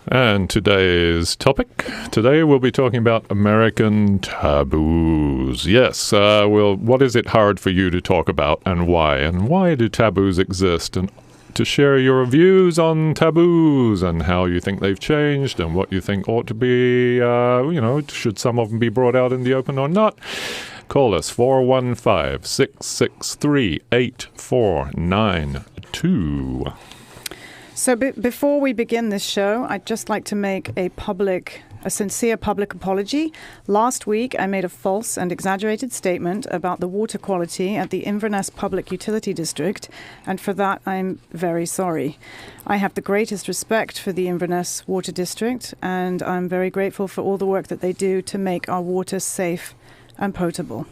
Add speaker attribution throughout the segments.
Speaker 1: And today we'll be talking about American taboos. Yes, what is it hard for you to talk about and why? And why do taboos exist? And to share your views on taboos and how you think they've changed and what you think ought to be, should some of them be brought out in the open or not? Call us 415-663-8492.
Speaker 2: So before we begin this show, I'd just like to make a sincere public apology. Last week, I made a false and exaggerated statement about the water quality at the Inverness Public Utility District, and for that, I'm very sorry. I have the greatest respect for the Inverness Water District, and I'm very grateful for all the work that they do to make our water safe and potable.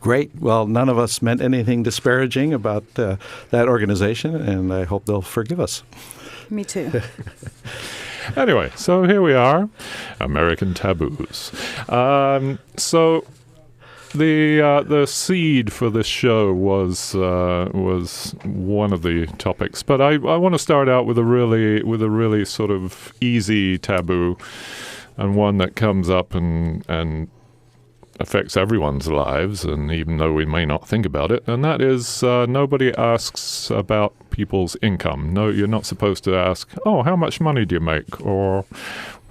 Speaker 3: Great. Well, none of us meant anything disparaging about that organization, and I hope they'll forgive us.
Speaker 2: Me too.
Speaker 1: Anyway, so here we are, American taboos. So the seed for this show was one of the topics, but I want to start out with a really sort of easy taboo, and one that comes up and affects everyone's lives, and even though we may not think about it, and that is nobody asks about people's income. No, you're not supposed to ask, oh, how much money do you make? Or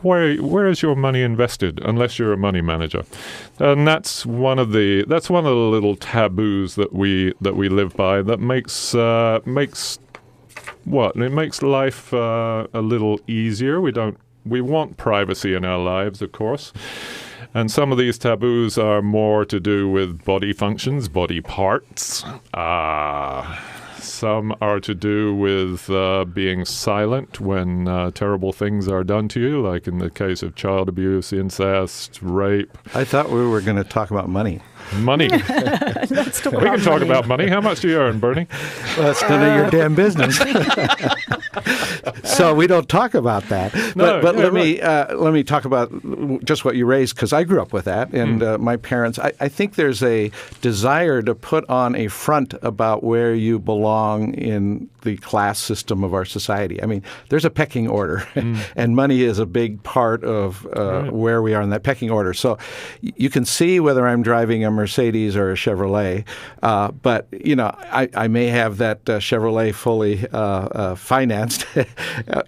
Speaker 1: where is your money invested? Unless you're a money manager. And that's one of the little taboos that we live by that makes life a little easier. We want privacy in our lives, of course. And some of these taboos are more to do with body functions, body parts. Some are to do with being silent when terrible things are done to you, like in the case of child abuse, incest, rape.
Speaker 3: I thought we were going to talk about money.
Speaker 1: Money.
Speaker 2: Let's talk about
Speaker 1: We can talk about money. How much do you earn, Bernie?
Speaker 3: Well, that's none of your damn business. So we don't talk about that. But let me talk about just what you raised, because I grew up with that, and my parents. I think there's a desire to put on a front about where you belong in the class system of our society. I mean, there's a pecking order, and money is a big part of where we are in that pecking order. So you can see whether I'm driving a Mercedes or a Chevrolet, but I may have that Chevrolet fully financed,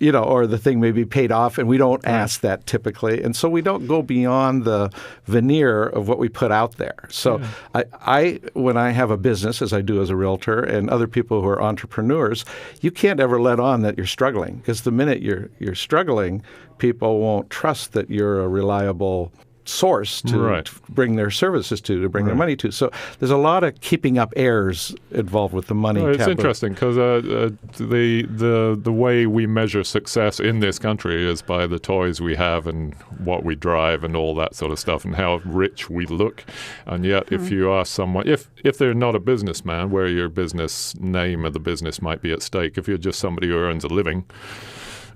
Speaker 3: or the thing may be paid off, and we don't ask that typically, and so we don't go beyond the veneer of what we put out there. So I when I have a business, as I do as a realtor, and other people who are entrepreneurs, you can't ever let on that you're struggling, because the minute you're struggling, people won't trust that you're a reliable source to bring their services to bring their money to. So there's a lot of keeping up airs involved with the money taboo.
Speaker 1: It's interesting because the way we measure success in this country is by the toys we have and what we drive and all that sort of stuff and how rich we look. And yet if you ask someone, if they're not a businessman, where your business name of the business might be at stake, if you're just somebody who earns a living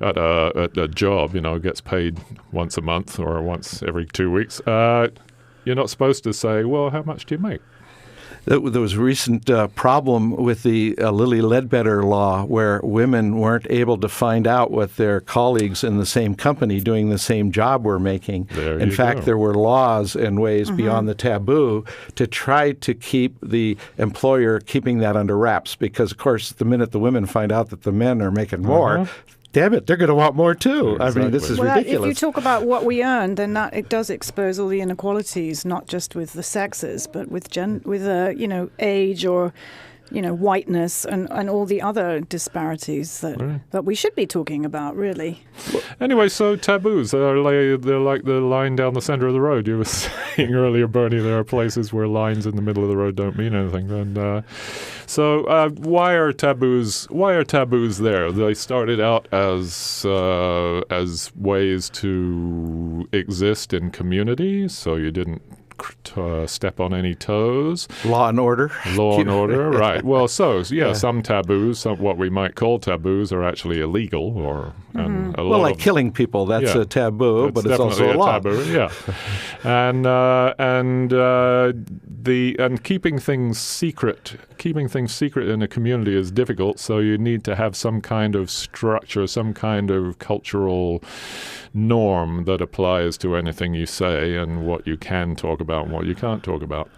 Speaker 1: at a job, gets paid once a month or once every 2 weeks, you're not supposed to say, well, how much do you make?
Speaker 3: There was a recent problem with the Lilly Ledbetter law, where women weren't able to find out what their colleagues in the same company doing the same job were making. In fact, there were laws and ways beyond the taboo to try to keep the employer keeping that under wraps, because, of course, the minute the women find out that the men are making more, damn it, they're going to want more too.
Speaker 1: Exactly.
Speaker 3: I mean, this is ridiculous.
Speaker 2: If you talk about what we earn, then it does expose all the inequalities, not just with the sexes, but with age or whiteness and all the other disparities that we should be talking about, really.
Speaker 1: Anyway, so taboos, they're like the line down the center of the road. You were saying earlier, Bernie, there are places where lines in the middle of the road don't mean anything. And so why are taboos there? They started out as ways to exist in community, so you didn't step on any toes.
Speaker 3: Law and order.
Speaker 1: Law and order, right. Well, some taboos, what we might call taboos, are actually illegal or And a lot
Speaker 3: well, like killing people, that's a taboo, but it's also a law.
Speaker 1: Taboo, yeah. and keeping things secret in a community is difficult. So you need to have some kind of structure, some kind of cultural norm that applies to anything you say and what you can talk about and what you can't talk about.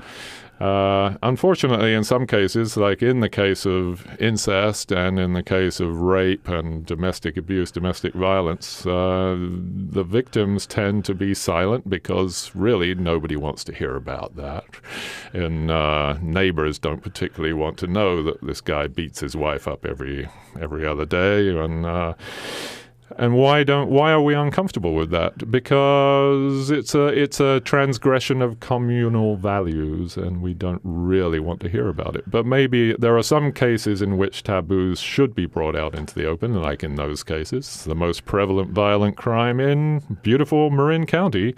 Speaker 1: Unfortunately, in some cases, like in the case of incest and in the case of rape and domestic abuse, domestic violence, the victims tend to be silent because really nobody wants to hear about that. And neighbors don't particularly want to know that this guy beats his wife up every other day. And why are we uncomfortable with that? Because it's a transgression of communal values, and we don't really want to hear about it. But maybe there are some cases in which taboos should be brought out into the open, like in those cases. The most prevalent violent crime in beautiful Marin County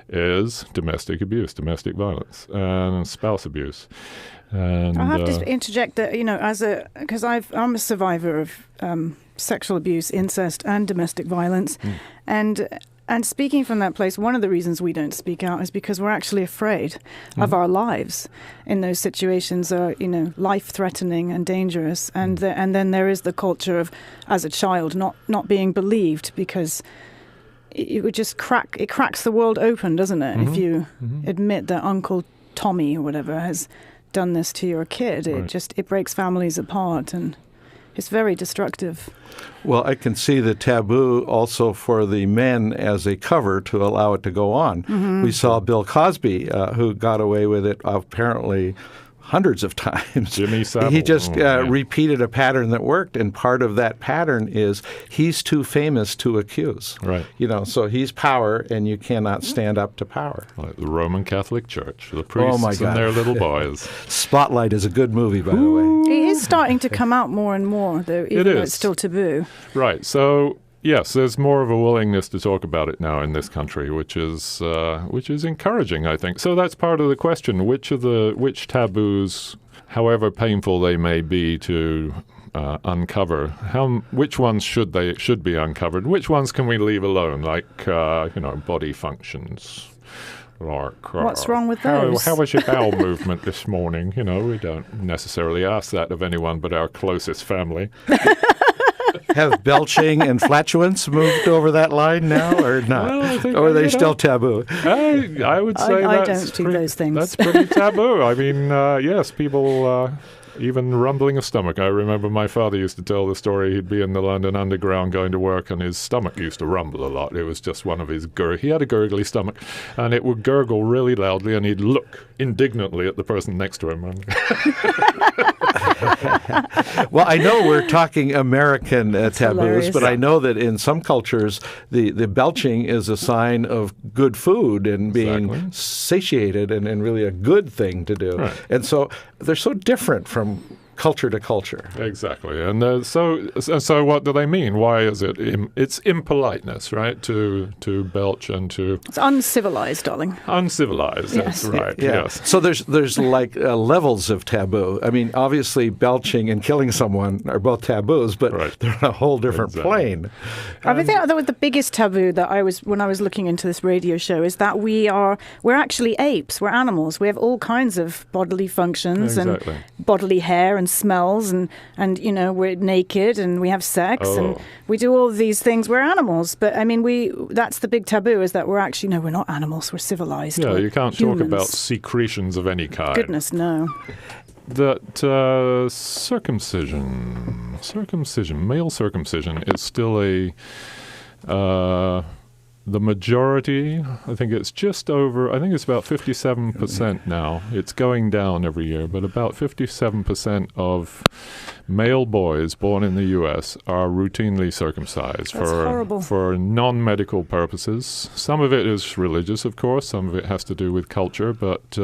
Speaker 1: is domestic abuse, domestic violence, and spouse abuse. And,
Speaker 2: I have to interject that, because I'm a survivor of sexual abuse, incest, and domestic violence, and speaking from that place, one of the reasons we don't speak out is because we're actually afraid of our lives in those situations. Are life-threatening and dangerous, and then there is the culture of, as a child, not being believed because it would just cracks the world open, doesn't it? If you admit that Uncle Tommy or whatever has done this to your kid, it breaks families apart, and it's very destructive.
Speaker 3: Well, I can see the taboo also for the men as a cover to allow it to go on. We saw Bill Cosby, who got away with it apparently hundreds of times.
Speaker 1: Jimmy Savile.
Speaker 3: He just repeated a pattern that worked, and part of that pattern is he's too famous to accuse.
Speaker 1: Right.
Speaker 3: So he's power, and you cannot stand up to power.
Speaker 1: Like the Roman Catholic Church, the priests and their little boys.
Speaker 3: Spotlight is a good movie, by the way.
Speaker 2: It is starting to come out more and more, though, even though it's still taboo.
Speaker 1: Right. So yes, there's more of a willingness to talk about it now in this country, which is encouraging, I think. So that's part of the question: which taboos, however painful they may be to uncover, which ones should be uncovered? Which ones can we leave alone? Like body functions.
Speaker 2: What's wrong with those?
Speaker 1: How was your bowel movement this morning? We don't necessarily ask that of anyone but our closest family.
Speaker 3: Have belching and flatulence moved over that line now, or not?
Speaker 1: Well,
Speaker 3: or are they still taboo?
Speaker 1: I would say
Speaker 2: I don't do those things.
Speaker 1: That's pretty taboo. I mean, yes, people... even rumbling of stomach. I remember my father used to tell the story. He'd be in the London Underground going to work, and his stomach used to rumble a lot. It was just one of his he had a gurgly stomach, and it would gurgle really loudly, and he'd look indignantly at the person next to him.
Speaker 3: Well, I know we're talking American taboos,
Speaker 2: hilarious.
Speaker 3: but I know that in some cultures, the belching is a sign of good food and being satiated and really a good thing to do.
Speaker 1: Right.
Speaker 3: And so they're so different from culture to culture.
Speaker 1: Exactly. And so what do they mean? Why is it? It's impoliteness, right? To belch and to...
Speaker 2: It's uncivilized, darling.
Speaker 1: Uncivilized,
Speaker 2: Yes.
Speaker 1: That's right,
Speaker 3: Yeah.
Speaker 1: yes.
Speaker 3: So there's like levels of taboo. I mean, obviously belching and killing someone are both taboos, but they're on a whole different plane.
Speaker 2: I think that the biggest taboo that when I was looking into this radio show is that we're actually apes. We're animals. We have all kinds of bodily functions and bodily hair and smells and we're naked and we have sex and we do all of these things. We're animals, but I mean that's the big taboo, is that we're actually we're not animals, we're civilized.
Speaker 1: Yeah,
Speaker 2: we're
Speaker 1: you can't
Speaker 2: humans.
Speaker 1: talk about secretions of any kind.
Speaker 2: Goodness, no.
Speaker 1: That male circumcision is still the majority. I think it's about 57% now. It's going down every year, but about 57% of male boys born in the U.S. are routinely circumcised for non-medical purposes. Some of it is religious, of course. Some of it has to do with culture, but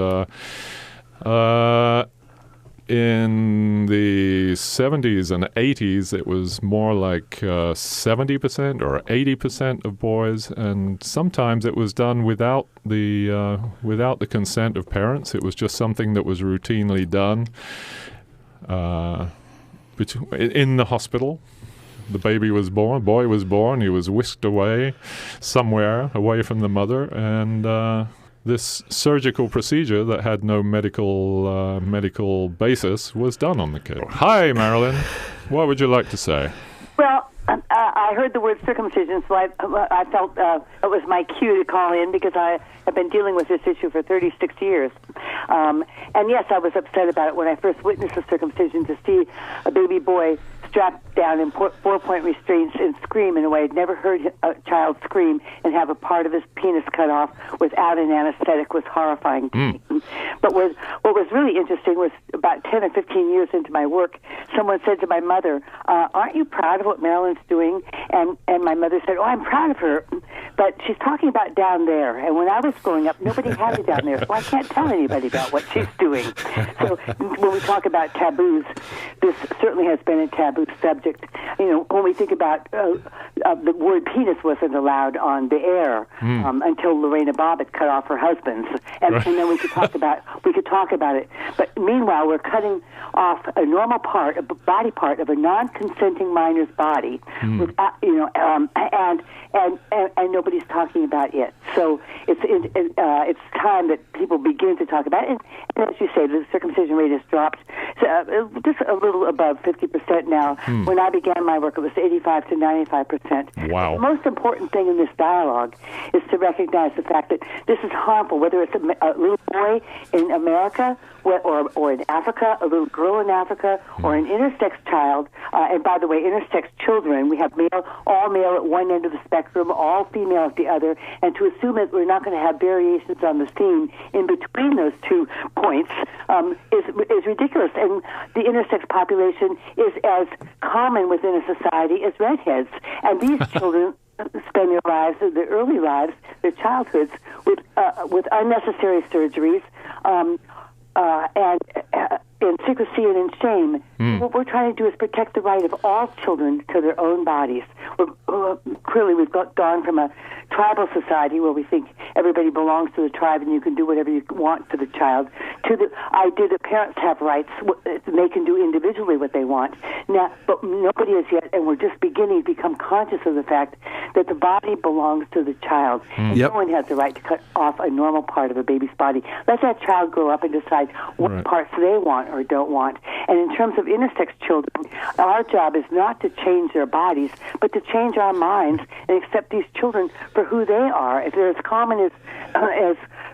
Speaker 1: in the 70s and 80s, it was more like 70% or 80% of boys, and sometimes it was done without the consent of parents. It was just something that was routinely done in the hospital. the baby was born, boy was born. He was whisked away somewhere, away from the mother, and this surgical procedure that had no medical basis was done on the kid. Hi, Marilyn. What would you like to say?
Speaker 4: Well, I heard the word circumcision, so I felt it was my cue to call in because I have been dealing with this issue for 36 years. And yes, I was upset about it when I first witnessed the circumcision, to see a baby boy strapped down in four-point restraints and scream in a way I'd never heard a child scream, and have a part of his penis cut off without an anesthetic was horrifying to me. But what was really interesting was about 10 or 15 years into my work, someone said to my mother, aren't you proud of what Marilyn's doing? And my mother said, oh, I'm proud of her, but she's talking about down there. And when I was growing up, nobody had it down there, so I can't tell anybody about what she's doing. So when we talk about taboos, this certainly has been a taboo subject. You know, when we think about the word penis wasn't allowed on the air until Lorena Bobbitt cut off her husband's, and then we could talk about it. But meanwhile, we're cutting off a normal part, a body part of a non-consenting minor's body, without, and nobody's talking about it. So it's time that people begin to talk about it. And as you say, the circumcision rate has dropped just a little above 50% now. When I began my work, it was 85 to 95%.
Speaker 1: Wow.
Speaker 4: The most important thing in this dialogue is to recognize the fact that this is harmful, whether it's a little boy in America or in Africa, a little girl in Africa, or an intersex child. And by the way, intersex children, we have all male at one end of the spectrum, all female at the other, and to assume that we're not going to have variations on the theme in between those 2 points is ridiculous. And the intersex population is as common within a society as redheads. And these children spend their lives, their early lives, their childhoods, with unnecessary surgeries, and in secrecy and in shame. What we're trying to do is protect the right of all children to their own bodies. Clearly, we've gone from a tribal society where we think everybody belongs to the tribe and you can do whatever you want for the child, to the idea that parents have rights, they can do individually what they want. Now, but nobody is yet, and we're just beginning to become conscious of the fact that the body belongs to the child. And no one has the right to cut off a normal part of a baby's body. Let that child grow up and decide what parts they want or don't want. And in terms of intersex children, our job is not to change their bodies, but to change our minds and accept these children for who they are. If they're as common as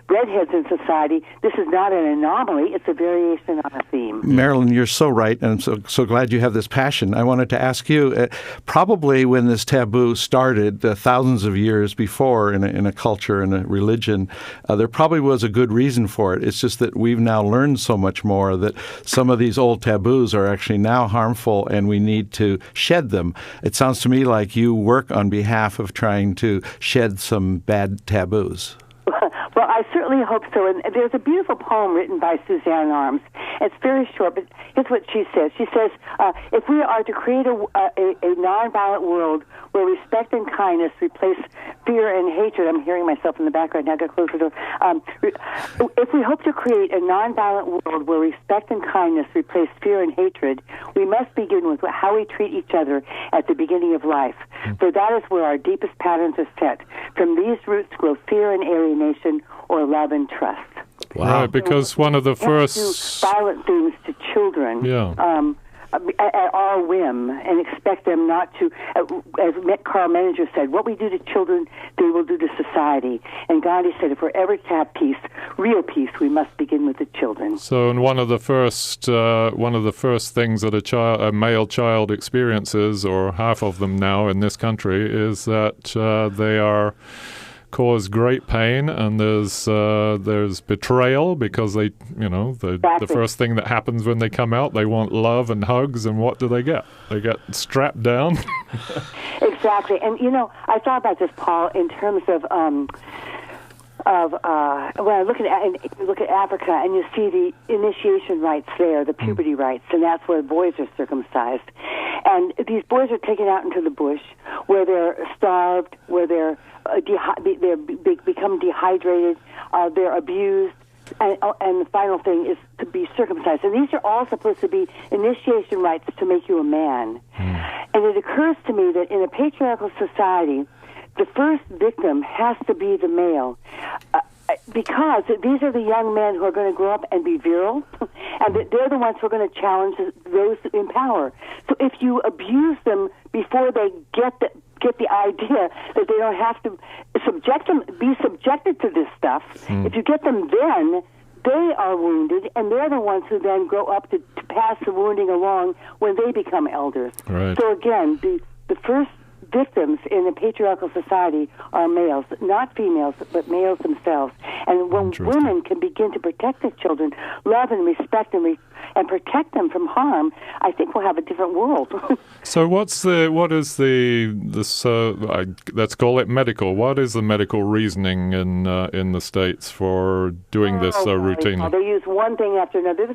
Speaker 4: redheads in society, this is not an anomaly. It's a variation on a theme.
Speaker 3: Marilyn, you're so right, and I'm so glad you have this passion. I wanted to ask you, probably when this taboo started thousands of years before in a culture, in a religion, there probably was a good reason for it. It's just that we've now learned so much more that some of these old taboos are actually now harmful and we need to shed them. It sounds to me like you work on behalf of trying to shed some bad taboos.
Speaker 4: Well, I certainly hope so. And there's a beautiful poem written by Suzanne Arms. It's very short, but here's what she says. She says, if we are to create a nonviolent world where respect and kindness replace fear and hatred, I'm hearing myself in the background, now get closer to if we hope to create a nonviolent world where respect and kindness replace fear and hatred, we must begin with how we treat each other at the beginning of life. For that is where our deepest patterns are set. From these roots grow fear and alienation, or love and trust.
Speaker 1: Wow. Right, because one of the first...
Speaker 4: do violent things to children at our whim and expect them not to, as Carl Menninger said, what we do to children, they will do to society. And Gandhi said, if we're ever to have peace, real peace, we must begin with the children.
Speaker 1: So, and one of the first things that a male child experiences, or half of them now in this country, is that they are cause great pain, and there's betrayal, because they, the first thing that happens when they come out, they want love and hugs, and what do they get? They get strapped down.
Speaker 4: Exactly. And I thought about this, Paul, in terms of when I look at Africa, and you see the initiation rites there, the puberty rites, and that's where boys are circumcised. And these boys are taken out into the bush where they're starved, where they're become dehydrated, they're abused, And the final thing is to be circumcised. And these are all supposed to be initiation rites to make you a man. And it occurs to me that in a patriarchal society, the first victim has to be the male. Because these are the young men who are going to grow up and be virile, and they're the ones who are going to challenge those in power. So if you abuse them before they get the idea that they don't have to be subjected to this stuff, if you get them then, they are wounded, and they're the ones who then grow up to pass the wounding along when they become elders.
Speaker 1: Right.
Speaker 4: So again, the first victims in a patriarchal society are males, not females, but males themselves. And when women can begin to protect their children, love and respect and protect them from harm, I think we'll have a different world.
Speaker 1: So let's call it medical. What is the medical reasoning in the States for doing this so routinely?
Speaker 4: They use one thing after another.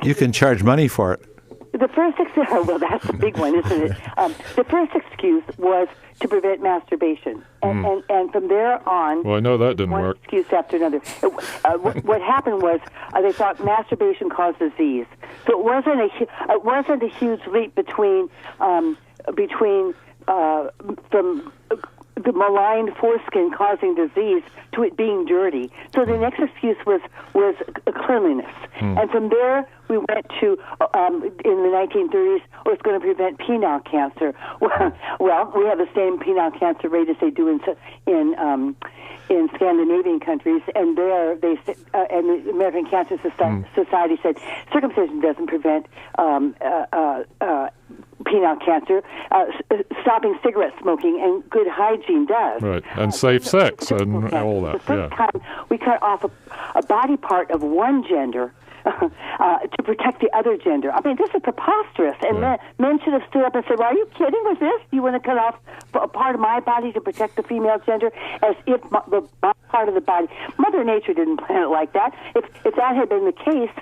Speaker 3: You can charge money for it.
Speaker 4: The first excuse, well, that's a big one, isn't it? The first excuse was to prevent masturbation, and from there on,
Speaker 1: well, I know that didn't work.
Speaker 4: Excuse after another. What happened was they thought masturbation caused disease, so it wasn't a huge leap between from the maligned foreskin causing disease to it being dirty. So the next excuse was cleanliness. And from there, we went to, in the 1930s, it's going to prevent penile cancer. Well, we have the same penile cancer rate as they do in Scandinavian countries, and there and the American Cancer Society said circumcision doesn't prevent penile cancer. Stopping cigarette smoking and good hygiene does.
Speaker 1: Right, and safe sex and all that.
Speaker 4: The first time we cut off a body part of one gender to protect the other gender. I mean, this is preposterous. And men should have stood up and said, well, are you kidding with this? You want to cut off a part of my body to protect the female gender? As if my part of the body. Mother Nature didn't plan it like that. If that had been the case,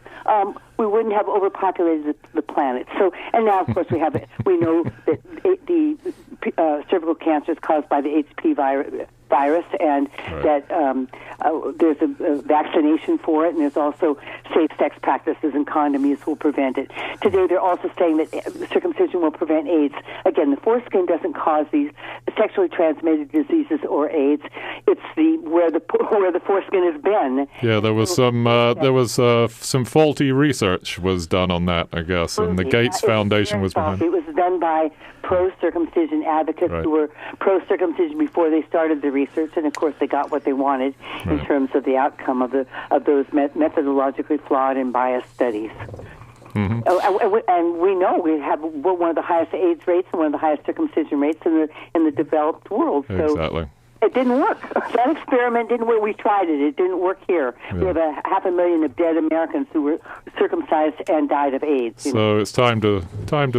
Speaker 4: we wouldn't have overpopulated the planet. So, and now, of course, we know that the cervical cancer is caused by the HP virus, and that there's a vaccination for it, and there's also safe sex practices and condom use will prevent it. Today, they're also saying that circumcision will prevent AIDS. Again, the foreskin doesn't cause these sexually transmitted diseases or AIDS. It's where the foreskin has been.
Speaker 1: Yeah, there was some faulty research was done on that, I guess, and the Gates Foundation was behind it.
Speaker 4: It was done by pro-circumcision advocates who were pro-circumcision before they started the research, and of course they got what they wanted in terms of the outcome of those methodologically flawed and biased studies. And we know we have one of the highest AIDS rates and one of the highest circumcision rates in the developed world. So
Speaker 1: exactly.
Speaker 4: It didn't work. That experiment didn't work. We tried it. It didn't work here. Yeah. We have 500,000 of dead Americans who were circumcised and died of AIDS.
Speaker 1: So it's time to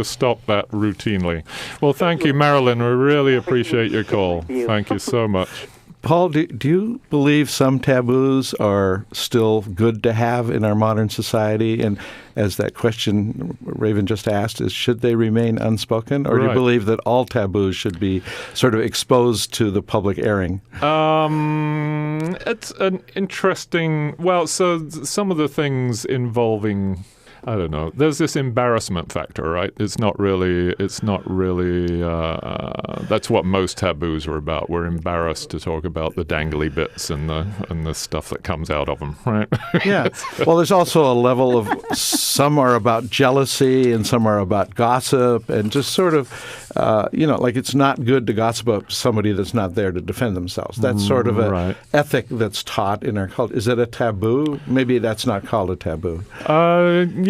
Speaker 1: stop that routinely. Well, thank you, Marilyn. We really appreciate your call. Thank you so much.
Speaker 3: Paul, do you believe some taboos are still good to have in our modern society? And as that question Raven just asked, is should they remain unspoken? Or do you believe that all taboos should be sort of exposed to the public airing?
Speaker 1: It's an interesting... Well, so some of the things involving... I don't know. There's this embarrassment factor, right? It's not really, that's what most taboos are about. We're embarrassed to talk about the dangly bits and the stuff that comes out of them, right?
Speaker 3: Yeah. Well, there's also a level of, some are about jealousy and some are about gossip and just sort of, like it's not good to gossip about somebody that's not there to defend themselves. That's sort of an ethic that's taught in our culture. Is it a taboo? Maybe that's not called a taboo.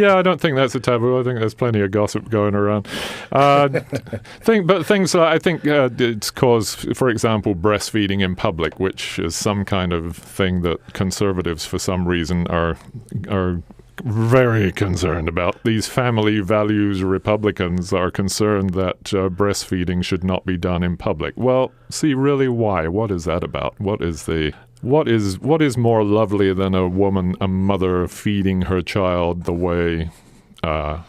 Speaker 1: Yeah, I don't think that's a taboo. I think there's plenty of gossip going around. It's caused, for example, breastfeeding in public, which is some kind of thing that conservatives, for some reason, are very concerned about. These family values Republicans are concerned that breastfeeding should not be done in public. Well, see, really, why? What is that about? What is more lovely than a mother feeding her child the way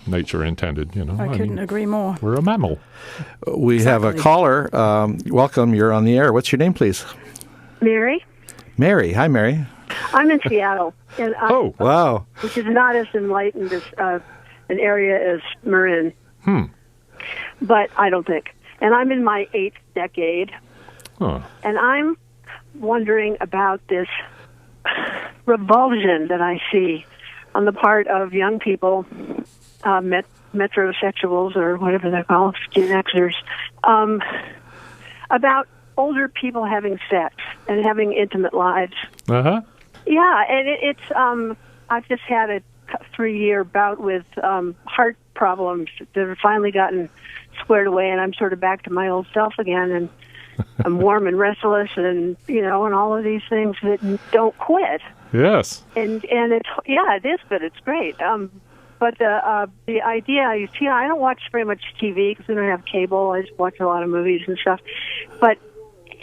Speaker 1: nature intended?
Speaker 2: I couldn't agree more.
Speaker 1: We're a mammal.
Speaker 3: We have a caller. Welcome. You're on the air. What's your name, please?
Speaker 5: Mary.
Speaker 3: Mary. Hi, Mary.
Speaker 5: I'm in Seattle. And,
Speaker 3: oh, wow.
Speaker 5: Which is not as enlightened as an area as Marin. But I don't think. And I'm in my 8th decade.
Speaker 1: Oh.
Speaker 5: And I'm wondering about this revulsion that I see on the part of young people, metrosexuals or whatever they're called, Gen Xers, about older people having sex and having intimate lives.
Speaker 1: Uh-huh.
Speaker 5: Yeah, and it's I've just had a 3-year bout with heart problems that have finally gotten squared away, and I'm sort of back to my old self again, and I'm warm and restless, and and all of these things that don't quit.
Speaker 1: Yes.
Speaker 5: And it's it is, but it's great. But the idea is, I don't watch very much TV because we don't have cable. I just watch a lot of movies and stuff. But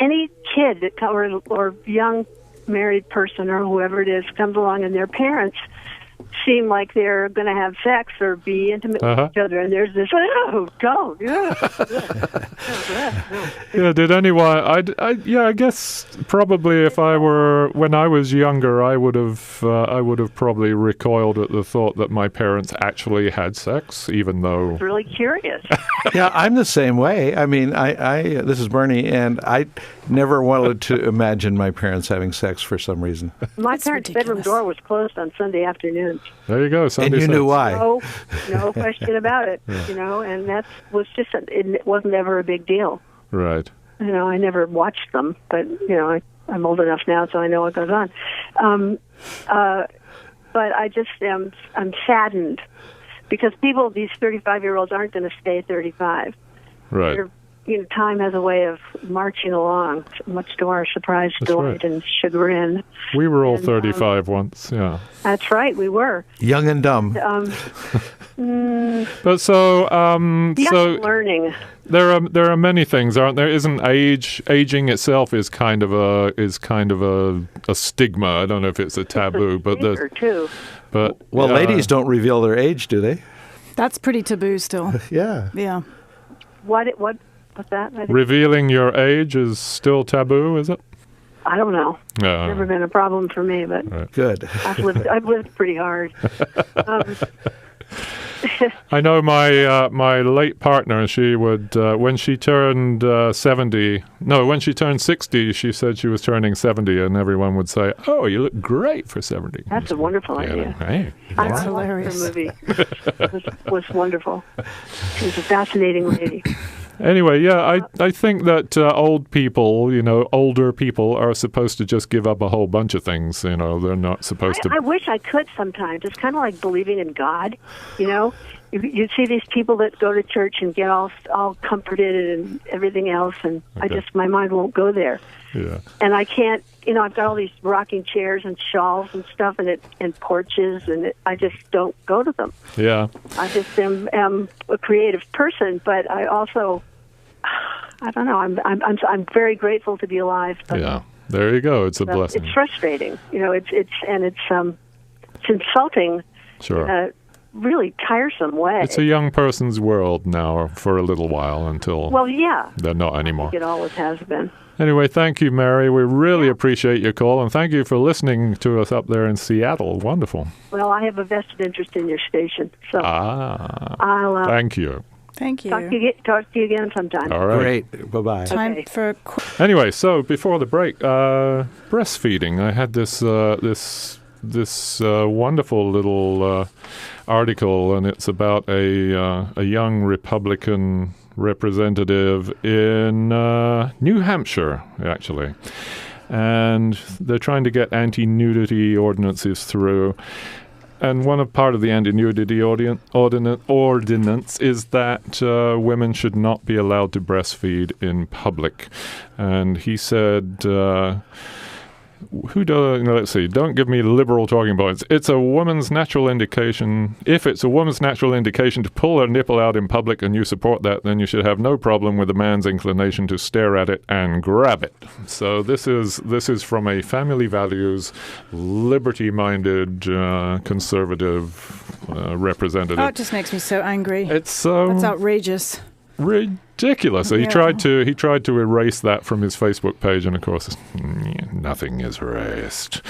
Speaker 5: any kid that or young married person or whoever it is comes along and their parents seem like they're going to have sex or be intimate with each other, and there's this, don't.
Speaker 1: Yeah, did anyone? I guess probably when I was younger, I would have probably recoiled at the thought that my parents actually had sex, even though.
Speaker 5: It's really curious.
Speaker 3: Yeah, I'm the same way. I mean, this is Bernie, and I never wanted to imagine my parents having sex for some reason.
Speaker 5: My parents' bedroom door was closed on Sunday afternoons.
Speaker 1: There you go. Sunday
Speaker 3: and you
Speaker 1: sex.
Speaker 3: knew why.
Speaker 5: No question about it. Yeah. And that was just, it wasn't ever a big deal.
Speaker 1: Right.
Speaker 5: I never watched them, but, I'm old enough now, so I know what goes on. But I just I'm saddened because these 35-year-olds aren't going to stay 35.
Speaker 1: Right.
Speaker 5: Time has a way of marching along, much to our surprise, delight, and chagrin.
Speaker 1: We were all 35 once, yeah.
Speaker 5: That's right, we were.
Speaker 3: Young and dumb.
Speaker 1: But
Speaker 5: learning.
Speaker 1: There are many things, aren't there? Isn't aging itself is kind of a stigma. I don't know if it's a taboo, but there's
Speaker 5: too.
Speaker 1: But
Speaker 3: ladies don't reveal their age, do they?
Speaker 2: That's pretty taboo still.
Speaker 3: Yeah.
Speaker 2: Yeah.
Speaker 5: What's that?
Speaker 1: Revealing your age is still taboo, is it?
Speaker 5: I don't know.
Speaker 1: No.
Speaker 5: Never been a problem for me, but
Speaker 1: right.
Speaker 3: Good.
Speaker 5: I've lived pretty hard.
Speaker 1: I know my late partner. She would when she turned 60, she said she was turning 70, and everyone would say, "Oh, you look great for 70."
Speaker 5: That's a wonderful idea.
Speaker 1: Hey,
Speaker 2: That's hilarious.
Speaker 5: The movie was wonderful. She was a fascinating lady.
Speaker 1: Anyway, yeah, I think that older people are supposed to just give up a whole bunch of things. They're not supposed to.
Speaker 5: I wish I could sometimes. It's kind of like believing in God. You see these people that go to church and get all comforted and everything else, and my mind won't go there.
Speaker 1: Yeah.
Speaker 5: And I can't. I've got all these rocking chairs and shawls and stuff, and porches, and I just don't go to them.
Speaker 1: Yeah.
Speaker 5: I just am a creative person, but I also, I don't know. I'm very grateful to be alive. But
Speaker 1: yeah. There you go. It's a blessing.
Speaker 5: It's frustrating. It's insulting.
Speaker 1: Sure.
Speaker 5: In a really tiresome way.
Speaker 1: It's a young person's world now for a little while until.
Speaker 5: Well, yeah.
Speaker 1: They're not anymore.
Speaker 5: I think it always has been.
Speaker 1: Anyway, thank you, Mary. We really appreciate your call, and thank you for listening to us up there in Seattle. Wonderful.
Speaker 5: Well, I have a vested interest in your station, so I'll
Speaker 1: thank you.
Speaker 2: Thank you.
Speaker 5: Talk to you again sometime.
Speaker 1: All right.
Speaker 3: Great. Bye-bye.
Speaker 2: Time for
Speaker 1: Anyway, so before the break, breastfeeding. I had this wonderful little article, and it's about a young Republican representative in New Hampshire, actually. And they're trying to get anti-nudity ordinances through. And part of the anti-nudity ordinance is that women should not be allowed to breastfeed in public. And he said... let's see, don't give me liberal talking points. It's a woman's natural indication. If it's a woman's natural indication to pull her nipple out in public and you support that, then you should have no problem with a man's inclination to stare at it and grab it. So this is from a family values, liberty-minded, conservative representative.
Speaker 2: Oh, it just makes me so angry.
Speaker 1: It's so...
Speaker 2: That's outrageous.
Speaker 1: Ridiculous. ridiculous. So he tried to erase that from his Facebook page, and of course, nothing is erased.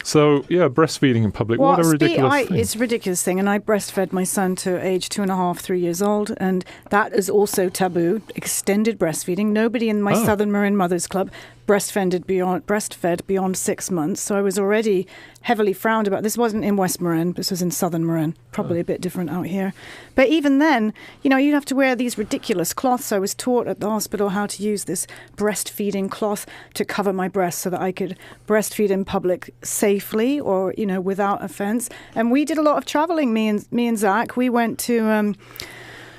Speaker 1: So yeah, breastfeeding in public. What a ridiculous thing.
Speaker 2: It's a ridiculous thing, and I breastfed my son to age 2.5, 3 years old, and that is also taboo. Extended breastfeeding. Nobody in my Southern Marin Mothers Club breastfed beyond 6 months. So I was already heavily frowned about. This wasn't in West Marin. This was in Southern Marin. Probably a bit different out here. But even then, you'd have to wear these ridiculous cloths. I was taught at the hospital how to use this breastfeeding cloth to cover my breasts so that I could breastfeed in public safely or, without offense. And we did a lot of traveling, me and Zach. We went to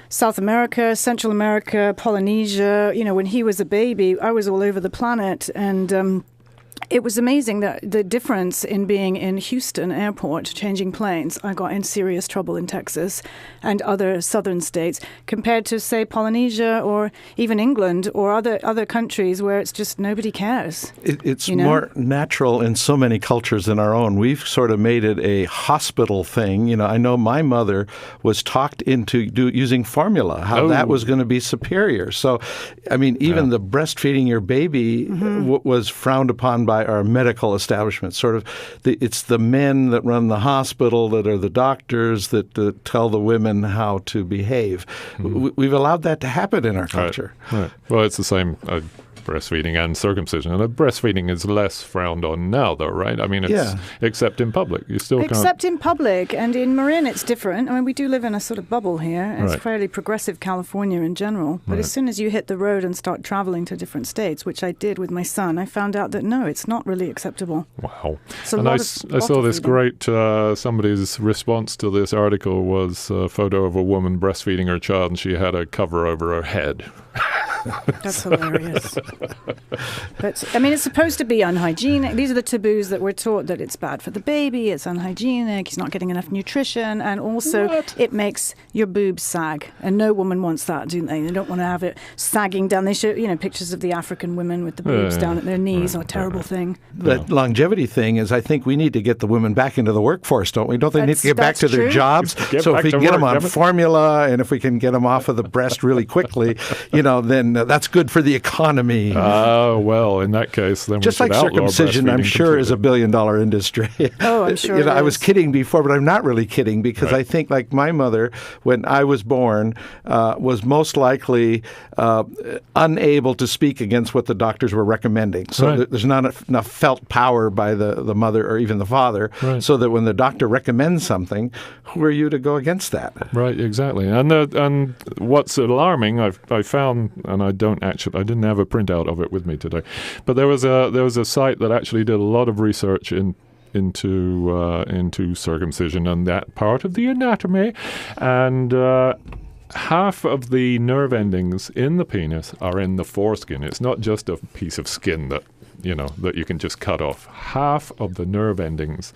Speaker 2: South America, Central America, Polynesia. When he was a baby, I was all over the planet, and it was amazing that the difference in being in Houston airport, changing planes. I got in serious trouble in Texas and other southern states compared to, say, Polynesia or even England or other countries where it's just nobody cares.
Speaker 3: It's more natural in so many cultures than our own. We've sort of made it a hospital thing. I know my mother was talked into using formula, how that was going to be superior. So, even the breastfeeding your baby was frowned upon by our medical establishment. It's the men that run the hospital that are the doctors that tell the women how to behave. We've allowed that to happen in our culture.
Speaker 1: Right. Well, it's the same breastfeeding and circumcision. And breastfeeding is less frowned on now, though, right? It's except in public. You still can't.
Speaker 2: Except in public. And in Marin, it's different. We do live in a sort of bubble here. It's fairly progressive California in general. But as soon as you hit the road and start traveling to different states, which I did with my son, I found out that, no, it's not really acceptable.
Speaker 1: Wow. And I saw this great, somebody's response to this article was a photo of a woman breastfeeding her child, and she had a cover over her head.
Speaker 2: That's hilarious. But it's supposed to be unhygienic. These are the taboos that we're taught, that it's bad for the baby, it's unhygienic, he's not getting enough nutrition, and also it makes your boobs sag. And no woman wants that, do they? They don't want to have it sagging down. They show pictures of the African women with the boobs down at their knees, a terrible thing.
Speaker 3: That longevity thing is, I think we need to get the women back into the workforce, don't we? Don't they need to get back to their jobs? So if we can get them on formula, and if we can get them off of the breast really quickly, then that's good for the economy.
Speaker 1: Well, in that case, then
Speaker 3: just like circumcision, I'm sure, is $1 billion industry.
Speaker 2: Oh, I'm sure.
Speaker 3: I was kidding before, but I'm not really kidding, because I think, like my mother, when I was born, was most likely unable to speak against what the doctors were recommending. So there's not enough felt power by the mother or even the father, so that when the doctor recommends something, who are you to go against that?
Speaker 1: Right, exactly. And what's alarming, I found, and I didn't have a printout of it with me today, but there was a site that actually did a lot of research into circumcision and that part of the anatomy, and half of the nerve endings in the penis are in the foreskin. It's not just a piece of skin that you can just cut off. Half of the nerve endings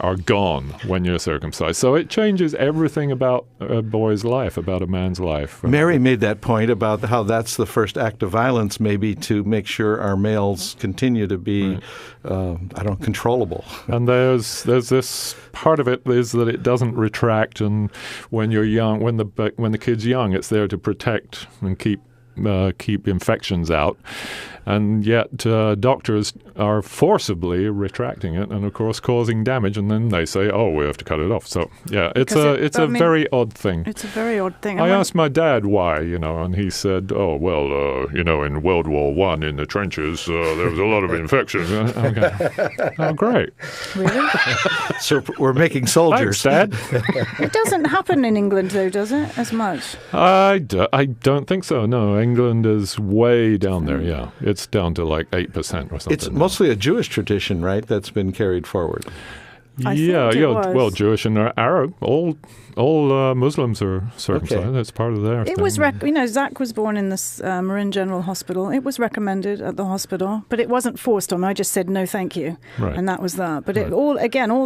Speaker 1: are gone when you're circumcised. So it changes everything about a boy's life, about a man's life.
Speaker 3: Mary made that point about how that's the first act of violence, maybe, to make sure our males continue to be, controllable.
Speaker 1: And there's this part of it is that it doesn't retract, and when you're young, when the kid's young, it's there to protect and keep infections out. And yet doctors are forcibly retracting it and, of course, causing damage. And then they say, we have to cut it off. So, it's a very odd thing.
Speaker 2: It's a very odd thing.
Speaker 1: I asked my dad why, and he said, in World War I in the trenches, there was a lot of infections. Okay. Oh, great.
Speaker 2: Really?
Speaker 3: So we're making soldiers.
Speaker 1: Thanks, Dad.
Speaker 2: It doesn't happen in England, though, does it, as much?
Speaker 1: I don't think so, no. England is way down there, yeah. It's down to like 8% or something.
Speaker 3: It's mostly a Jewish tradition, right, that's been carried forward.
Speaker 1: Well, Jewish and Arab, all Muslims are circumcised. Okay. That's part of their thing.
Speaker 2: It was, Zach was born in this Marin General Hospital. It was recommended at the hospital, but it wasn't forced on me. I just said, no, thank you. Right. And that was that. But all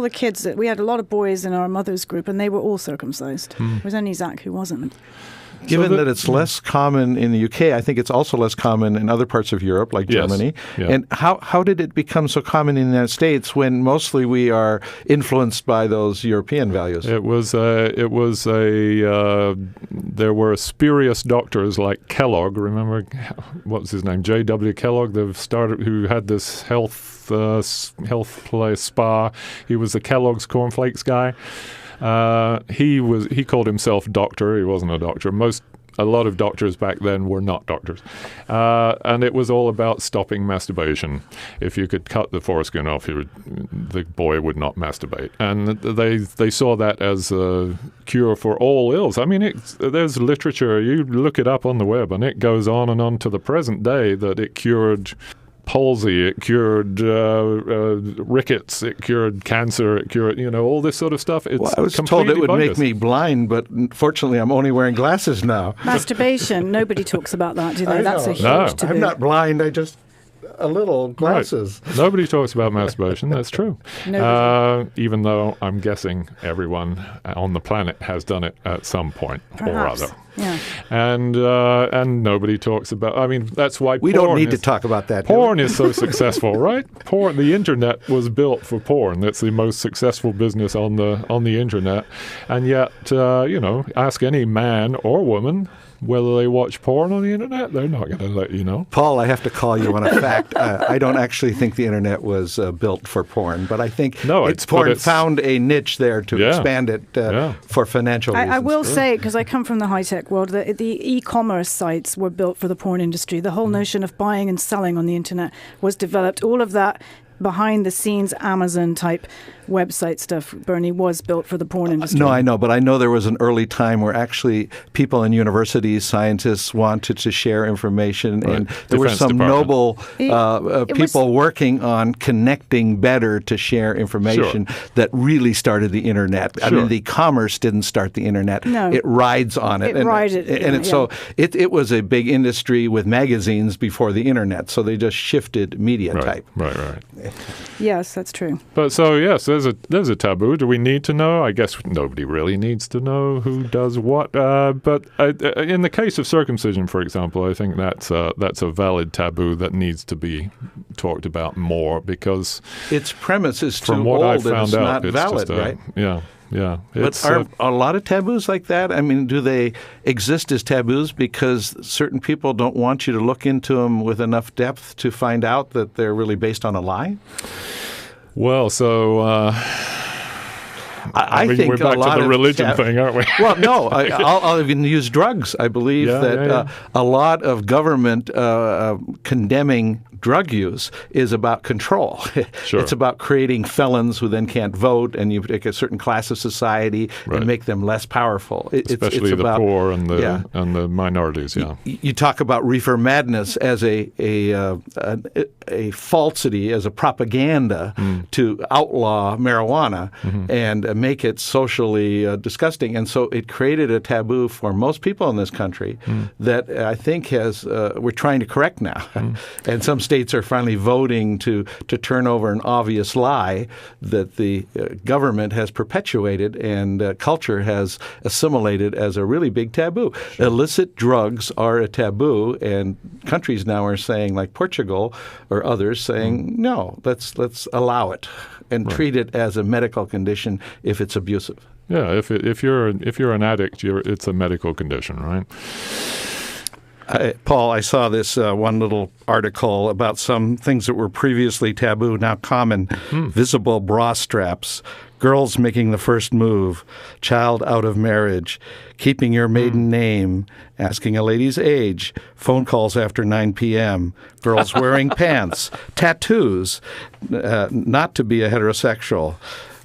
Speaker 2: the kids, we had a lot of boys in our mother's group, and they were all circumcised. It was only Zach who wasn't.
Speaker 3: Given that it's less common in the UK, I think it's also less common in other parts of Europe, like Germany.
Speaker 1: Yeah.
Speaker 3: And how did it become so common in the United States when mostly we are influenced by those European values?
Speaker 1: There were spurious doctors like Kellogg. Remember, what was his name? J.W. Kellogg, who had this health play spa. He was the Kellogg's cornflakes guy. He called himself doctor. He wasn't a doctor. A lot of doctors back then were not doctors. And it was all about stopping masturbation. If you could cut the foreskin off, the boy would not masturbate. And they saw that as a cure for all ills. I mean, there's literature. You look it up on the web, and it goes on and on to the present day that it cured palsy, it cured rickets, it cured cancer, it cured, all this sort of stuff.
Speaker 3: I was told it would make me blind, but fortunately I'm only wearing glasses now.
Speaker 2: Masturbation, nobody talks about that, do they? That's a huge taboo.
Speaker 3: I'm not blind, I just a little glasses.
Speaker 1: Right. Nobody talks about masturbation. That's true. Even though I'm guessing everyone on the planet has done it at some point or other.
Speaker 2: Yeah.
Speaker 1: And nobody talks about. I mean, that's why
Speaker 3: we don't need to talk about that.
Speaker 1: Porn is so successful, right? The internet was built for porn. That's the most successful business on the internet. And yet, ask any man or woman whether they watch porn on the internet, they're not going to let you know.
Speaker 3: Paul, I have to call you on a fact. I don't actually think the internet was built for porn, but I think porn found a niche there to expand it for financial reasons.
Speaker 2: I will say, because I come from the high-tech world, that the e-commerce sites were built for the porn industry. The whole notion of buying and selling on the internet was developed. All of that behind-the-scenes Amazon-type website stuff, Bernie, was built for the porn industry.
Speaker 3: No, I know, but I know there was an early time where actually people in universities, scientists wanted to share information, and there were some noble people working on connecting better to share information that really started the internet. I mean, the commerce didn't start the internet.
Speaker 2: No.
Speaker 3: It rides on it. So it was a big industry with magazines before the internet, so they just shifted media type.
Speaker 1: Right.
Speaker 2: Yes, that's true.
Speaker 1: But so, yes, there's a taboo. Do we need to know? I guess nobody really needs to know who does what. But in the case of circumcision, for example, I think that's a valid taboo that needs to be talked about more because
Speaker 3: its premise is too old and it's not valid, right?
Speaker 1: Yeah.
Speaker 3: But are a lot of taboos like that? I mean, do they exist as taboos because certain people don't want you to look into them with enough depth to find out that they're really based on a lie?
Speaker 1: Well, so
Speaker 3: I think
Speaker 1: we're back to the religion thing, aren't we?
Speaker 3: Well, no, I'll even use drugs. I believe that a lot of government condemning drug use is about control.
Speaker 1: Sure.
Speaker 3: It's about creating felons who then can't vote, and you take a certain class of society and make them less powerful.
Speaker 1: Especially the poor and the minorities. Yeah.
Speaker 3: You talk about reefer madness as a falsity, as a propaganda to outlaw marijuana and make it socially disgusting, and so it created a taboo for most people in this country that I think we're trying to correct now, and some states are finally voting to turn over an obvious lie that the government has perpetuated and culture has assimilated as a really big taboo. Sure. Illicit drugs are a taboo, and countries now are saying, like Portugal or others, saying no, let's allow it and treat it as a medical condition if it's abusive.
Speaker 1: Yeah, if you're an addict, it's a medical condition, right?
Speaker 3: Paul, I saw this one little article about some things that were previously taboo, now common. Visible bra straps, girls making the first move, child out of marriage, keeping your maiden name, asking a lady's age, phone calls after 9 p.m., girls wearing pants, tattoos, not to be a heterosexual.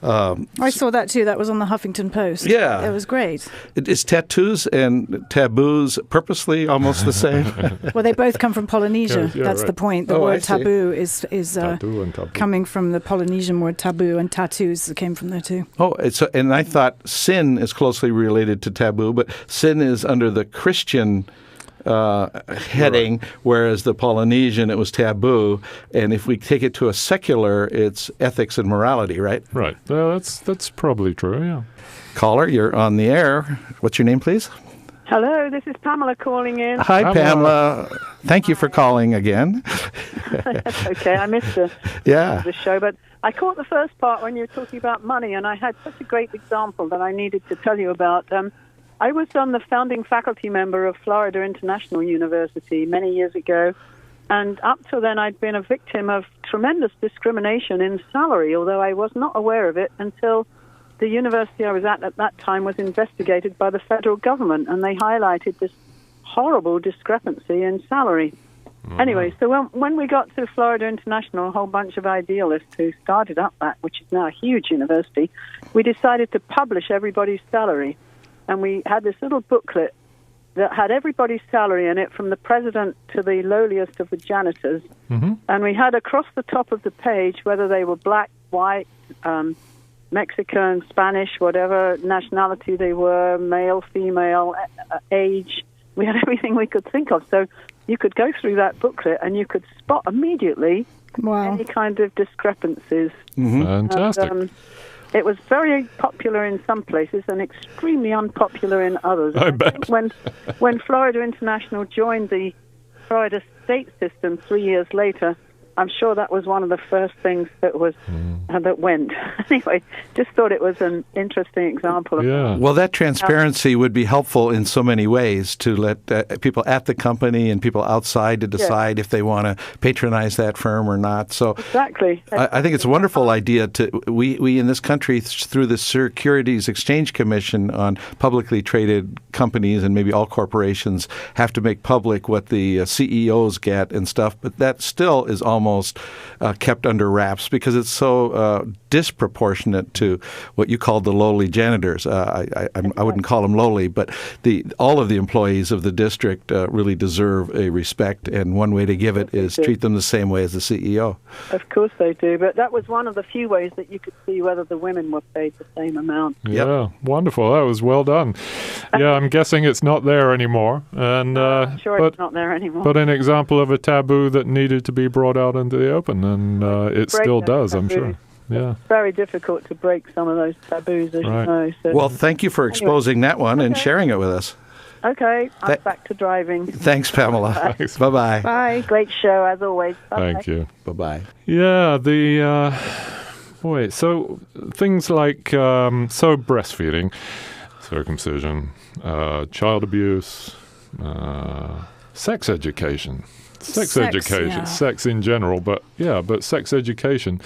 Speaker 2: I saw that too. That was on the Huffington Post.
Speaker 3: Yeah.
Speaker 2: It was great.
Speaker 3: Is tattoos and taboos purposely almost the same?
Speaker 2: Well, they both come from Polynesia. That's the point. The word taboo is
Speaker 1: taboo and taboo.
Speaker 2: Coming from the Polynesian word taboo, and tattoos came from there too.
Speaker 3: Oh, and I thought sin is closely related to taboo, but sin is under the Christian heading, whereas the Polynesian, it was taboo. And if we take it to a secular, it's ethics and morality, right?
Speaker 1: Right. Well, that's probably true, yeah.
Speaker 3: Caller, you're on the air. What's your name, please?
Speaker 6: Hello, this is Pamela calling in.
Speaker 3: Hi, Pamela. Thank you for calling again.
Speaker 6: That's okay. I missed the show, but I caught the first part when you were talking about money, and I had such a great example that I needed to tell you about. I was the founding faculty member of Florida International University many years ago, and up till then I'd been a victim of tremendous discrimination in salary, although I was not aware of it until the university I was at that time was investigated by the federal government, and they highlighted this horrible discrepancy in salary. Anyway, so when we got to Florida International, a whole bunch of idealists who started up that, which is now a huge university, we decided to publish everybody's salary. And we had this little booklet that had everybody's salary in it, from the president to the lowliest of the janitors. Mm-hmm. And we had across the top of the page whether they were black, white, Mexican, Spanish, whatever nationality they were, male, female, age. We had everything we could think of. So you could go through that booklet and you could spot immediately any kind of discrepancies.
Speaker 1: Mm-hmm. Fantastic.
Speaker 6: And, it was very popular in some places and extremely unpopular in others.
Speaker 1: I bet.
Speaker 6: When Florida International joined the Florida state system 3 years later, I'm sure that was one of the first things that was that went. Anyway, just thought it was an interesting example of that.
Speaker 3: Well, that transparency would be helpful in so many ways to let people at the company and people outside to decide if they want to patronize that firm or not. So
Speaker 6: exactly.
Speaker 3: I think it's a wonderful idea we in this country, through the Securities Exchange Commission on publicly traded companies, and maybe all corporations have to make public what the CEOs get and stuff, but that still is almost kept under wraps because it's so disproportionate to what you called the lowly janitors. I wouldn't call them lowly, but all of the employees of the district really deserve a respect, and one way to give it is treat them the same way as the CEO.
Speaker 6: Of course they do, but that was one of the few ways that you could see whether the women were paid the same amount.
Speaker 1: Yeah, wonderful. That was well done. Yeah, I'm guessing it's not there anymore. And
Speaker 6: I'm sure it's not there anymore.
Speaker 1: But an example of a taboo that needed to be brought out into the open, and it still does, I'm sure. Yeah.
Speaker 6: It's very difficult to break some of those taboos, as you know. So.
Speaker 3: Well, thank you for exposing that one and sharing it with us.
Speaker 6: Okay, I'm back to driving.
Speaker 3: Thanks, Pamela.
Speaker 1: Thanks.
Speaker 3: Bye-bye.
Speaker 6: Bye. Great show, as always. Bye-bye.
Speaker 1: Thank you.
Speaker 3: Bye-bye.
Speaker 1: Yeah, so things like, breastfeeding, circumcision, child abuse, sex education. Sex education, sex in general, but sex education.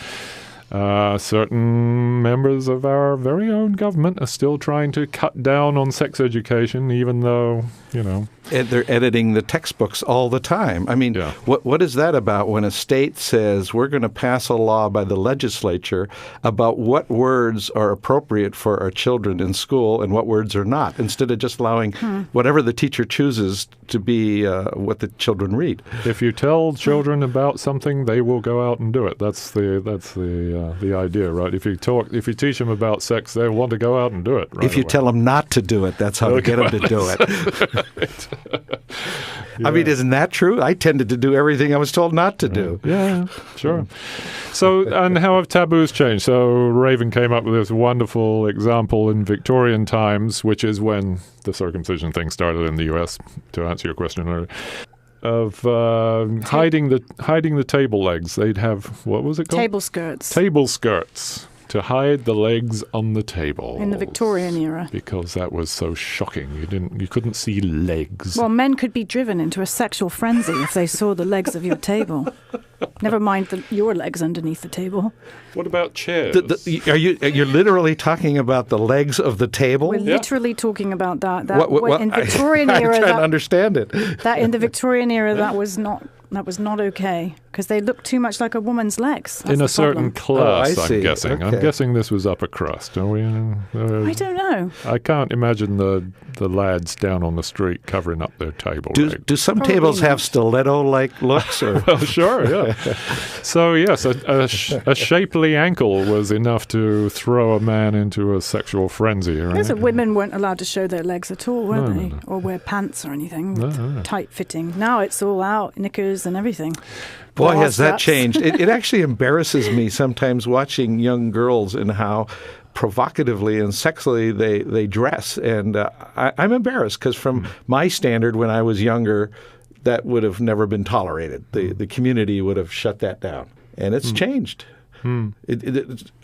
Speaker 1: Certain members of our very own government are still trying to cut down on sex education, even though,
Speaker 3: they're editing the textbooks all the time. I mean, what is that about when a state says we're going to pass a law by the legislature about what words are appropriate for our children in school and what words are not, instead of just allowing whatever the teacher chooses to be what the children read?
Speaker 1: If you tell children about something, they will go out and do it. That's the idea, right? If you teach them about sex, they want to go out and do it. Right
Speaker 3: if you tell them not to do it, that's how to get them to do it.
Speaker 1: Right.
Speaker 3: I mean, isn't that true? I tended to do everything I was told not to do.
Speaker 1: Yeah, sure. So, and how have taboos changed? So, Raven came up with this wonderful example in Victorian times, which is when the circumcision thing started in the U.S., to answer your question earlier, of hiding the table legs. They'd have, what was it called?
Speaker 2: Table skirts.
Speaker 1: Table skirts. To hide the legs on the table.
Speaker 2: In the Victorian era.
Speaker 1: Because that was so shocking. You couldn't see legs.
Speaker 2: Well, men could be driven into a sexual frenzy if they saw the legs of your table. Never mind your legs underneath the table.
Speaker 1: What about chairs?
Speaker 3: You're literally talking about the legs of the table?
Speaker 2: We're literally talking about that.
Speaker 3: What?
Speaker 2: In Victorian era,
Speaker 3: I'm trying to understand it.
Speaker 2: That in the Victorian era, that was not okay, because they looked too much like a woman's legs. That's
Speaker 1: in a certain class,
Speaker 3: I'm
Speaker 1: guessing. Okay. I'm guessing this was upper crust. Are we?
Speaker 2: I don't know.
Speaker 1: I can't imagine the lads down on the street covering up their table.
Speaker 3: Do some tables have stiletto-like looks? Or?
Speaker 1: Well, sure, yeah. So, yes, a shapely ankle was enough to throw a man into a sexual frenzy. Right?
Speaker 2: Yes, women weren't allowed to show their legs at all, were they? No. Or wear pants or anything. No. Tight-fitting. Now it's all out, knickers and everything.
Speaker 3: Boy, has that changed. It actually embarrasses me sometimes watching young girls and how provocatively and sexually they dress. And I'm embarrassed because from my standard when I was younger, that would have never been tolerated. The community would have shut that down. And it's changed.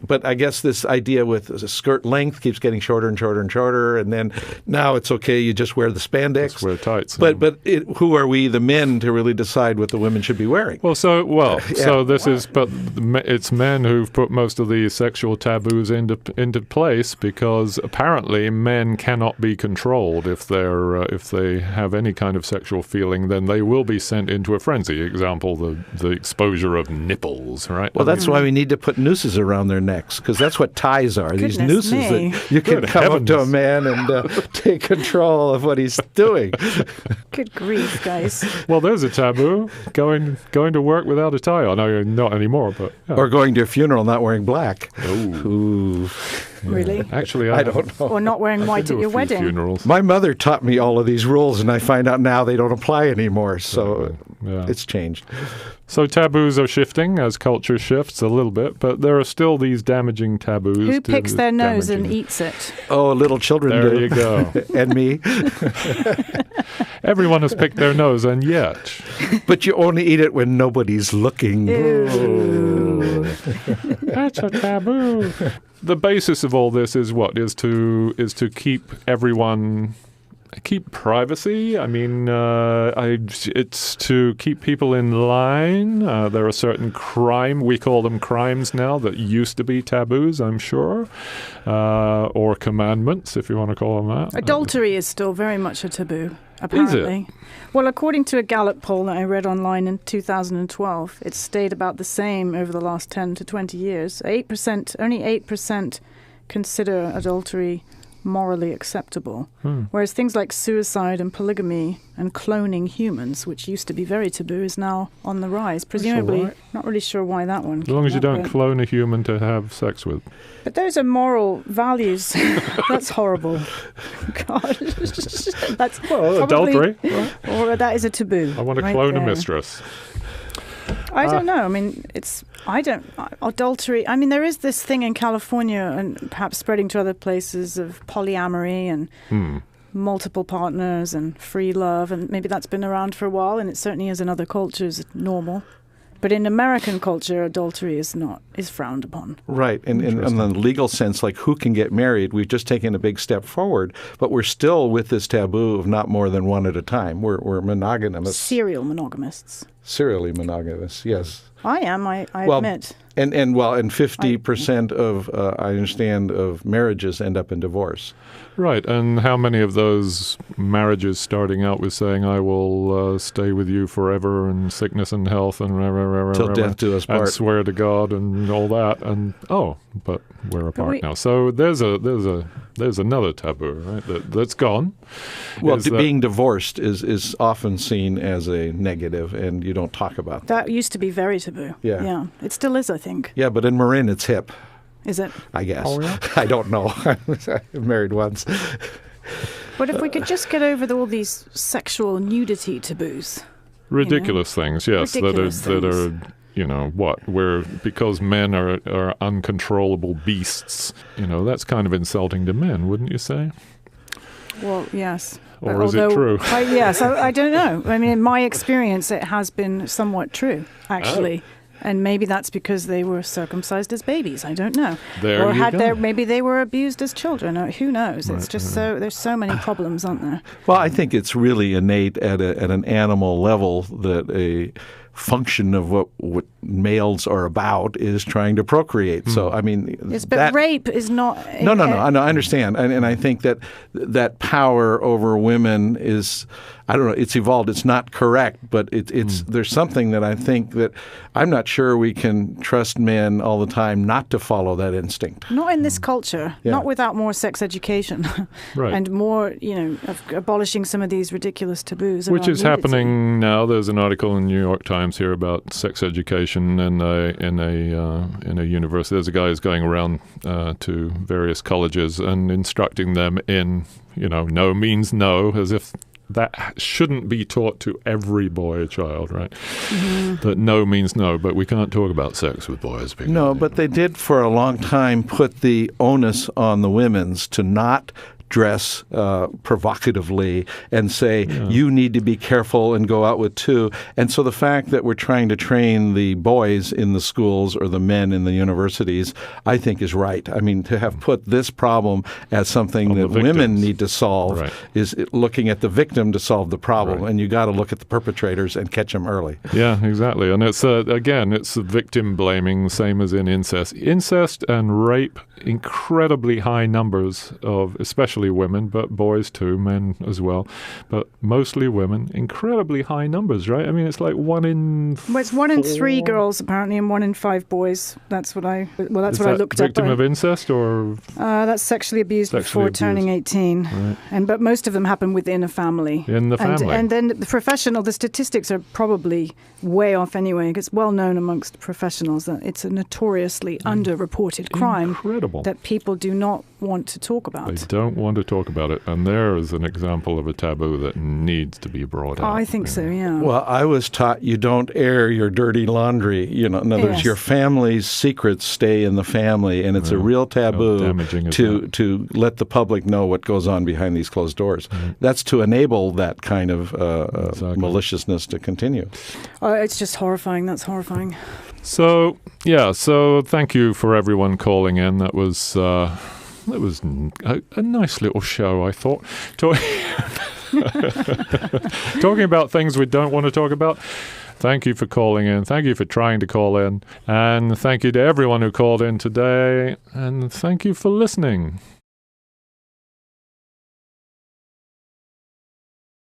Speaker 3: But I guess this idea with a skirt length keeps getting shorter and shorter and shorter, and then now it's okay, you just wear the spandex.
Speaker 1: Just wear tights.
Speaker 3: But who are we, the men, to really decide what the women should be wearing?
Speaker 1: So it's men who've put most of these sexual taboos into place because apparently men cannot be controlled. If they have any kind of sexual feeling, then they will be sent into a frenzy. Example, the exposure of nipples, right?
Speaker 3: Well, that's why we need to put nooses around their necks, because that's what ties are. These nooses that you can come up to a man and take control of what he's doing.
Speaker 2: Good grief, guys.
Speaker 1: Well, there's a taboo, going to work without a tie on. No, not anymore, but yeah.
Speaker 3: Or going to a funeral not wearing black.
Speaker 1: Ooh.
Speaker 2: Really?
Speaker 1: Actually,
Speaker 3: I don't know.
Speaker 2: Or not wearing white at your wedding.
Speaker 1: Funerals.
Speaker 3: My mother taught me all of these rules, and I find out now they don't apply anymore. So it's changed.
Speaker 1: So taboos are shifting as culture shifts a little bit, but there are still these damaging taboos.
Speaker 2: Who picks their nose and eats it?
Speaker 3: Oh, little children
Speaker 1: do.
Speaker 3: There
Speaker 1: you go.
Speaker 3: And me.
Speaker 1: Everyone has picked their nose, and yet.
Speaker 3: But you only eat it when nobody's looking.
Speaker 2: Ew.
Speaker 1: That's a taboo. The basis of all this is what? Is to keep everyone... Keep privacy. I mean, it's to keep people in line. There are certain we call them crimes now, that used to be taboos, I'm sure, or commandments, if you want to call them that.
Speaker 2: Adultery is still very much a taboo, apparently.
Speaker 1: Is it?
Speaker 2: Well, according to a Gallup poll that I read online in 2012, it's stayed about the same over the last 10 to 20 years. Only 8% consider adultery morally acceptable, whereas things like suicide and polygamy and cloning humans, which used to be very taboo, is now on the rise. Presumably, not really sure why that one.
Speaker 1: As long as you don't clone a human to have sex with.
Speaker 2: But those are moral values. That's horrible. God, that's
Speaker 1: adultery.
Speaker 2: Or that is a taboo.
Speaker 1: I want to clone a mistress.
Speaker 2: I don't know. I mean, adultery. I mean, there is this thing in California and perhaps spreading to other places of polyamory and multiple partners and free love. And maybe that's been around for a while, and it certainly is in other cultures normal. But in American culture, adultery is frowned upon.
Speaker 3: Right. And in the legal sense, like who can get married, we've just taken a big step forward. But we're still with this taboo of not more than one at a time. We're monogamous.
Speaker 2: Serial monogamists.
Speaker 3: Serially monogamous, yes.
Speaker 2: I am, I admit.
Speaker 3: And 50% of, I understand, of marriages end up in divorce.
Speaker 1: Right, and how many of those marriages starting out with saying, I will stay with you forever in sickness and health and
Speaker 3: till death do us part,
Speaker 1: and swear to God and all that, and but we're apart now. So there's another taboo, right? That's gone.
Speaker 3: Well, being divorced is often seen as a negative, and you don't talk about that.
Speaker 2: That used to be very taboo. Yeah, it still is, I think.
Speaker 3: Yeah, but in Marin, it's hip.
Speaker 2: Is it?
Speaker 3: I guess.
Speaker 1: Oh, yeah?
Speaker 3: I don't know. I'm married once.
Speaker 2: But if we could just get over all these sexual nudity taboos.
Speaker 1: Ridiculous things, yes. That are, because men are uncontrollable beasts, that's kind of insulting to men, wouldn't you say?
Speaker 2: Well, yes.
Speaker 1: Or is it true?
Speaker 2: Yes, I don't know. I mean, in my experience, it has been somewhat true, actually. Oh. And maybe that's because they were circumcised as babies. I don't know. Maybe they were abused as children. Or who knows? It's just there's so many problems, aren't there?
Speaker 3: Well, I think it's really innate at an animal level that a function of what males are about is trying to procreate. So, I mean...
Speaker 2: Yes, but rape is not...
Speaker 3: No, I understand. And I think that power over women is... I don't know, it's evolved. It's not correct, but there's something that I think that I'm not sure we can trust men all the time not to follow that instinct.
Speaker 2: Not in this culture. Yeah. Not without more sex education.
Speaker 1: Right.
Speaker 2: And more, of abolishing some of these ridiculous taboos.
Speaker 1: Which is happening now. There's an article in the New York Times here about sex education in a university. There's a guy who's going around to various colleges and instructing them in, no means no, as if that shouldn't be taught to every boy or child, right? Mm-hmm. That no means no, but we can't talk about sex with boys.
Speaker 3: No, but they did for a long time put the onus on the women's to not dress provocatively and say, you need to be careful and go out with two. And so the fact that we're trying to train the boys in the schools or the men in the universities, I think is right. I mean, to have put this problem as something that women need to solve is looking at the victim to solve the problem. And you got to look at the perpetrators and catch them early.
Speaker 1: Yeah, exactly. And it's, again, it's victim blaming, same as in incest. Incest and rape, incredibly high numbers of, especially women, but boys too, men as well, but mostly women, incredibly high numbers, right? I mean, it's like 1 in 4.
Speaker 2: Well, it's 1 in 3 girls apparently, and 1 in 5 boys. That's what I looked up.
Speaker 1: Victim of incest, or
Speaker 2: that's sexually abused before turning 18, right. But most of them happen within a family.
Speaker 1: In the family,
Speaker 2: and then the statistics are probably way off anyway. It's well known amongst professionals that it's a notoriously underreported crime.
Speaker 1: Incredible.
Speaker 2: That people do not want to talk about.
Speaker 1: They don't want to talk about it, and there is an example of a taboo that needs to be brought out.
Speaker 2: I think so, yeah.
Speaker 3: Well, I was taught you don't air your dirty laundry. You know, in other words, your family's secrets stay in the family, and it's a real taboo to let the public know what goes on behind these closed doors. Mm-hmm. That's to enable that kind of maliciousnus to continue.
Speaker 2: It's just horrifying. That's horrifying.
Speaker 1: So thank you for everyone calling in. That was a nice little show, I thought. Talking about things we don't want to talk about. Thank you for calling in. Thank you for trying to call in. And thank you to everyone who called in today. And thank you for listening.